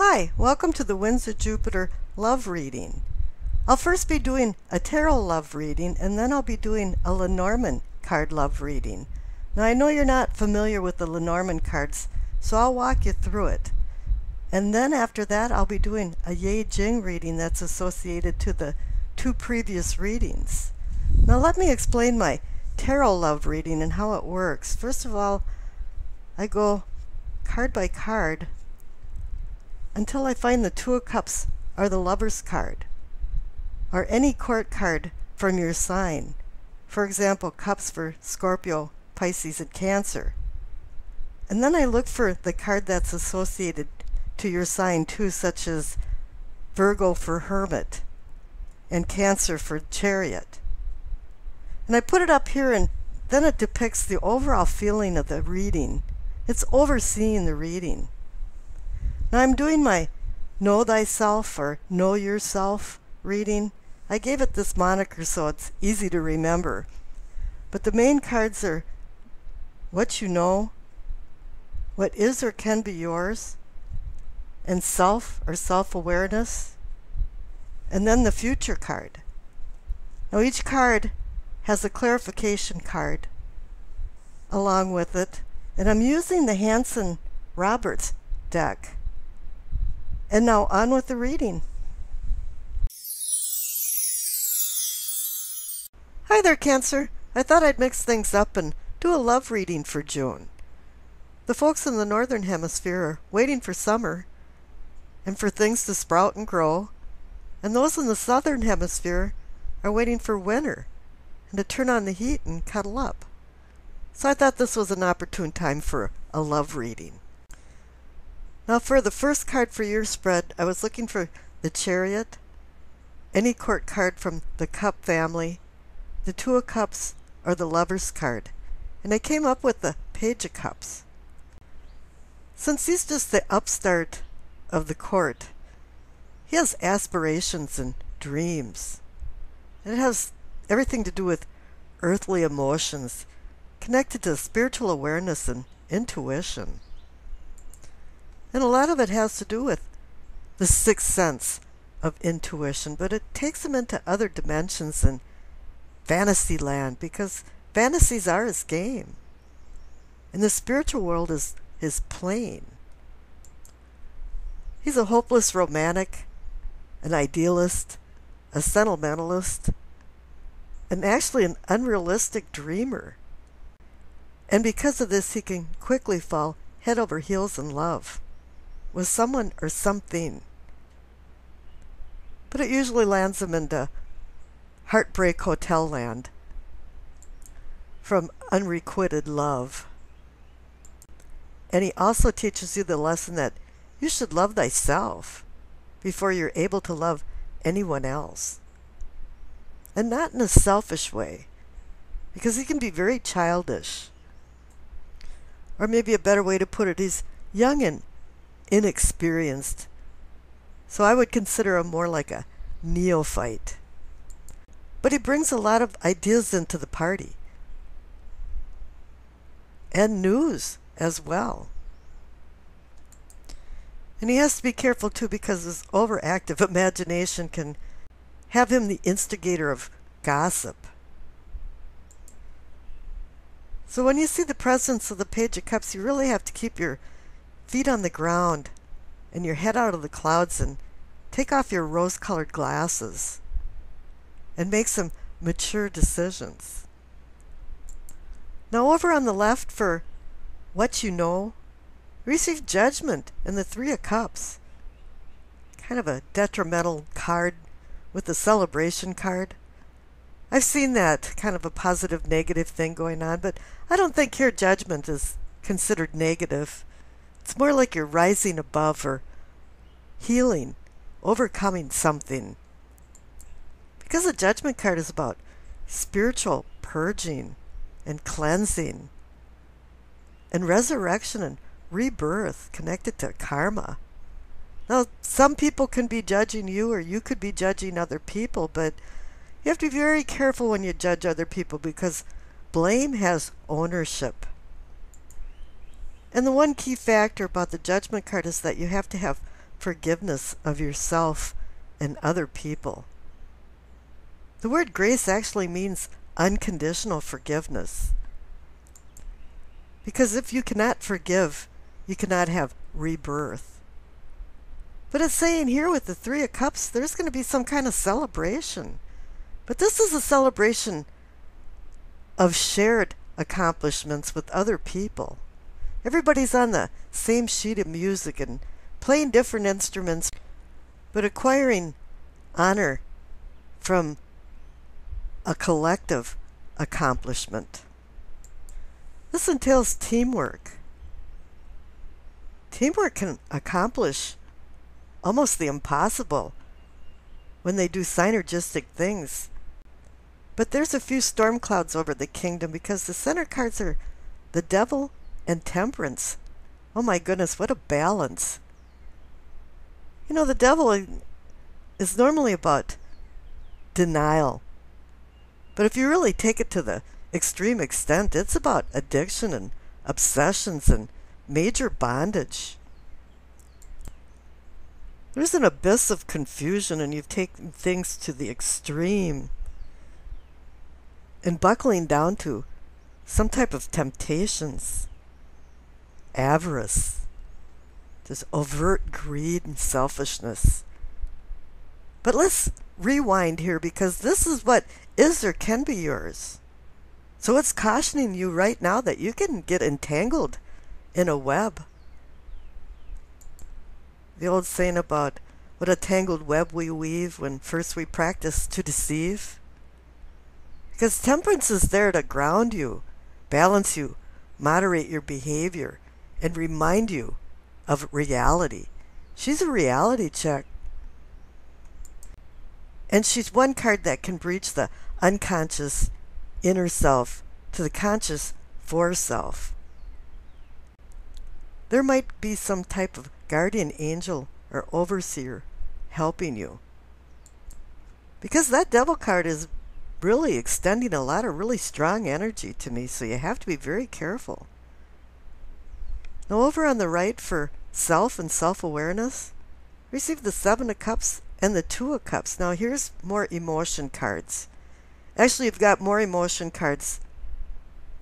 Hi, welcome to the Winds of Jupiter love reading. I'll first be doing a tarot love reading, and then I'll be doing a Lenormand card love reading. Now I know you're not familiar with the Lenormand cards, so I'll walk you through it. And then after that I'll be doing a I Ching reading that's associated to the two previous readings. Now let me explain my tarot love reading and how it works. First of all, I go card by card until I find the Two of Cups or the Lover's card, or any court card from your sign. For example, Cups for Scorpio, Pisces, and Cancer. And then I look for the card that's associated to your sign too, such as Virgo for Hermit and Cancer for Chariot. And I put it up here, and then it depicts the overall feeling of the reading. It's overseeing the reading. Now I'm doing my Know Thyself or Know Yourself reading. I gave it this moniker so it's easy to remember. But the main cards are What You Know, What Is or Can Be Yours, and Self or Self-Awareness, and then the Future card. Now each card has a clarification card along with it, and I'm using the Hanson-Roberts deck. And now on with the reading. Hi there, Cancer. I thought I'd mix things up and do a love reading for June. The folks in the Northern Hemisphere are waiting for summer and for things to sprout and grow, and those in the Southern Hemisphere are waiting for winter and to turn on the heat and cuddle up. So I thought this was an opportune time for a love reading. Now for the first card for your spread, I was looking for the Chariot, any court card from the Cup family, the Two of Cups, or the Lover's card. And I came up with the Page of Cups. Since he's just the upstart of the court, he has aspirations and dreams. And it has everything to do with earthly emotions, connected to spiritual awareness and intuition. And a lot of it has to do with the sixth sense of intuition, but it takes him into other dimensions and fantasy land, because fantasies are his game. And the spiritual world is his plane. He's a hopeless romantic, an idealist, a sentimentalist, and actually an unrealistic dreamer. And because of this, he can quickly fall head over heels in love with someone or something. But it usually lands him into heartbreak hotel land from unrequited love. And he also teaches you the lesson that you should love thyself before you're able to love anyone else. And not in a selfish way, because he can be very childish. Or maybe a better way to put it, he's young and inexperienced. So I would consider him more like a neophyte. But he brings a lot of ideas into the party. And news as well. And he has to be careful too, because his overactive imagination can have him the instigator of gossip. So when you see the presence of the Page of Cups, you really have to keep your feet on the ground and your head out of the clouds and take off your rose-colored glasses and make some mature decisions. Now over on the left for What You Know, receive Judgment and the Three of Cups. Kind of a detrimental card with the Celebration card. I've seen that kind of a positive negative thing going on, but I don't think here Judgment is considered negative. It's more like you're rising above or healing, overcoming something. Because the Judgment card is about spiritual purging and cleansing and resurrection and rebirth connected to karma. Now, some people can be judging you, or you could be judging other people, but you have to be very careful when you judge other people, because blame has ownership. And the one key factor about the Judgment card is that you have to have forgiveness of yourself and other people. The word grace actually means unconditional forgiveness. Because if you cannot forgive, you cannot have rebirth. But it's saying here with the Three of Cups, there's going to be some kind of celebration. But this is a celebration of shared accomplishments with other people. Everybody's on the same sheet of music and playing different instruments, but acquiring honor from a collective accomplishment. This entails teamwork. Teamwork can accomplish almost the impossible when they do synergistic things. But there's a few storm clouds over the kingdom because the center cards are the Devil and Temperance. Oh my goodness, what a balance. You know, the Devil is normally about denial. But if you really take it to the extreme extent, it's about addiction and obsessions and major bondage. There's an abyss of confusion, and you've taken things to the extreme and buckling down to some type of temptations, avarice, just overt greed and selfishness. But let's rewind here, because this is what is or can be yours. So it's cautioning you right now that you can get entangled in a web. The old saying about what a tangled web we weave when first we practice to deceive. Because temperance is there to ground you, balance you, moderate your behavior, and remind you of reality. She's a reality check. And she's one card that can breach the unconscious inner self to the conscious foreself. There might be some type of guardian angel or overseer helping you. Because that Devil card is really extending a lot of really strong energy to me, so you have to be very careful. Now over on the right for self and self-awareness, receive the Seven of Cups and the Two of Cups. Now here's more emotion cards. Actually, you've got more emotion cards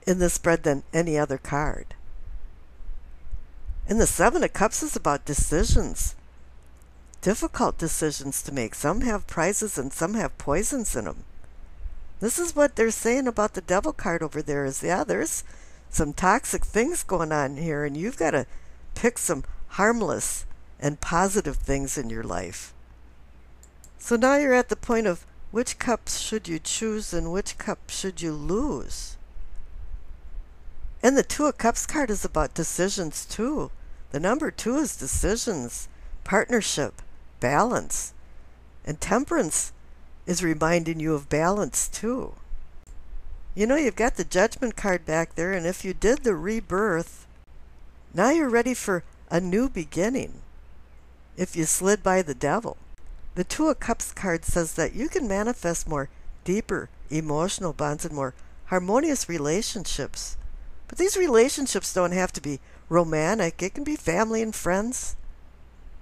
in this spread than any other card. And the Seven of Cups is about decisions. Difficult decisions to make. Some have prizes and some have poisons in them. This is what they're saying about the Devil card over there is, yeah, there's some toxic things going on here, and you've got to pick some harmless and positive things in your life. So now you're at the point of which cups should you choose and which cup should you lose. And the Two of Cups card is about decisions too. The number 2 is decisions, partnership, balance. And Temperance is reminding you of balance too. You know, you've got the Judgment card back there, and if you did the rebirth, now you're ready for a new beginning. If you slid by the Devil. The Two of Cups card says that you can manifest more deeper emotional bonds and more harmonious relationships. But these relationships don't have to be romantic. It can be family and friends,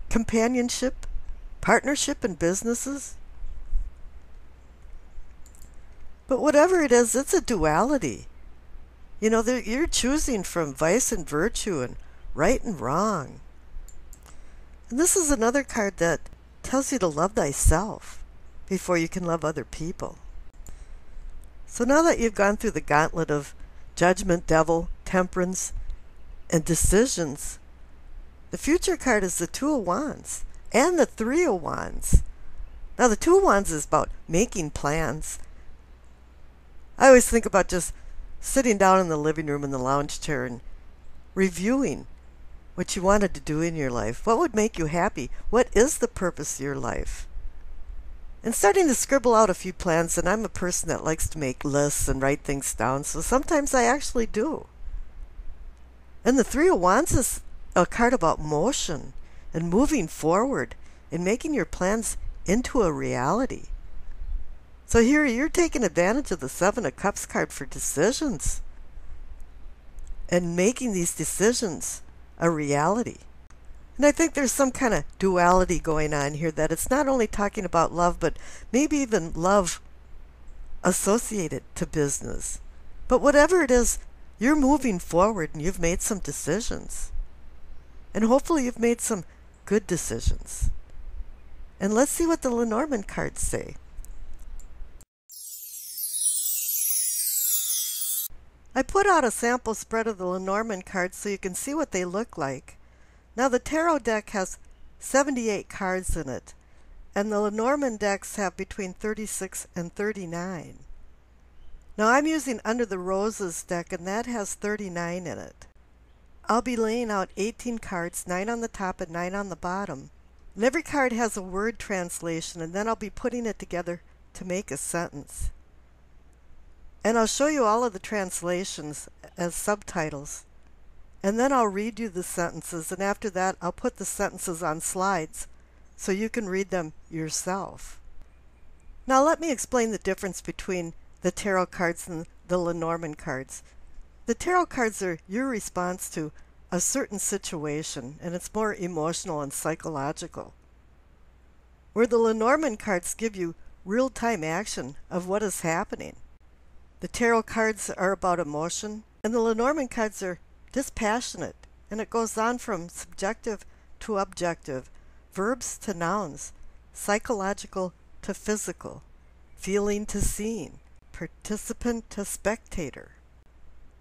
companionship, partnership in businesses. But whatever it is, it's a duality. You know, you're choosing from vice and virtue and right and wrong. And this is another card that tells you to love thyself before you can love other people. So now that you've gone through the gauntlet of Judgment, Devil, Temperance, and decisions, the future card is the Two of Wands and the Three of Wands. Now the Two of Wands is about making plans. I always think about just sitting down in the living room in the lounge chair and reviewing what you wanted to do in your life. What would make you happy? What is the purpose of your life? And starting to scribble out a few plans, and I'm a person that likes to make lists and write things down, so sometimes I actually do. And the Three of Wands is a card about motion and moving forward and making your plans into a reality. So here you're taking advantage of the Seven of Cups card for decisions and making these decisions a reality. And I think there's some kind of duality going on here, that it's not only talking about love, but maybe even love associated to business. But whatever it is, you're moving forward and you've made some decisions. And hopefully you've made some good decisions. And let's see what the Lenormand cards say. I put out a sample spread of the Lenormand cards so you can see what they look like. Now the tarot deck has 78 cards in it, and the Lenormand decks have between 36 and 39. Now I'm using Under the Roses deck, and that has 39 in it. I'll be laying out 18 cards, 9 on the top and 9 on the bottom. And every card has a word translation, and then I'll be putting it together to make a sentence. And I'll show you all of the translations as subtitles. And then I'll read you the sentences, and after that I'll put the sentences on slides so you can read them yourself. Now let me explain the difference between the tarot cards and the Lenormand cards. The tarot cards are your response to a certain situation, and it's more emotional and psychological. Where the Lenormand cards give you real-time action of what is happening. The tarot cards are about emotion, and the Lenormand cards are dispassionate, and it goes on from subjective to objective, verbs to nouns, psychological to physical, feeling to seeing, participant to spectator.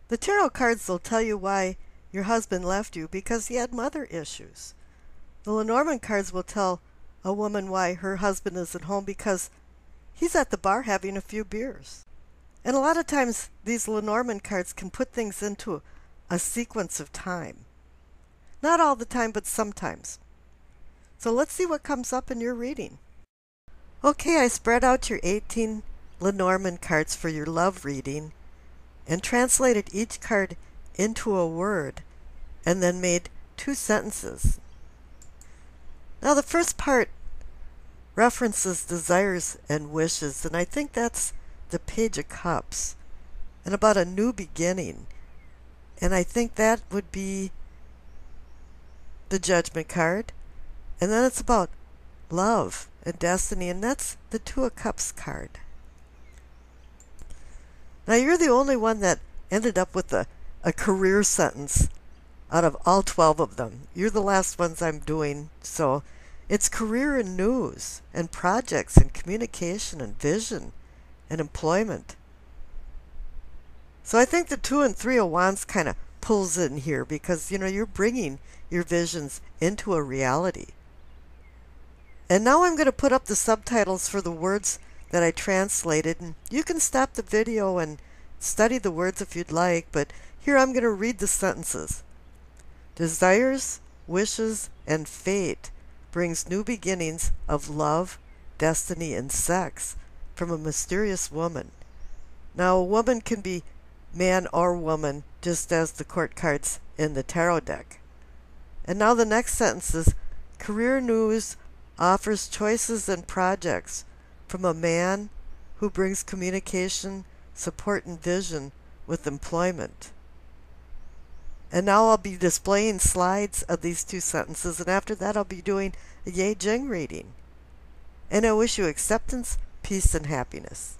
The tarot cards will tell you why your husband left you because he had mother issues. The Lenormand cards will tell a woman why her husband isn't home because he's at the bar having a few beers. And a lot of times these Lenormand cards can put things into a sequence of time. Not all the time, but sometimes. So let's see what comes up in your reading. Okay, I spread out your 18 Lenormand cards for your love reading and translated each card into a word and then made 2 sentences. Now the first part references desires and wishes, and I think that's the Page of Cups, and about a new beginning. And I think that would be the Judgment card. And then it's about love and destiny, and that's the Two of Cups card. Now you're the only one that ended up with a career sentence out of all 12 of them. You're the last ones I'm doing, so it's career and news and projects and communication and vision and employment. So I think the 2 and 3 of Wands kind of pulls in here because, you're bringing your visions into a reality. And now I'm going to put up the subtitles for the words that I translated, and you can stop the video and study the words if you'd like, but here I'm going to read the sentences. Desires, wishes, and fate brings new beginnings of love, destiny, and sex from a mysterious woman. Now a woman can be man or woman, just as the court cards in the tarot deck. And now the next sentence is, career news offers choices and projects from a man who brings communication, support, and vision with employment. And now I'll be displaying slides of these 2 sentences, and after that I'll be doing a I Ching reading. And I wish you acceptance, peace, and happiness.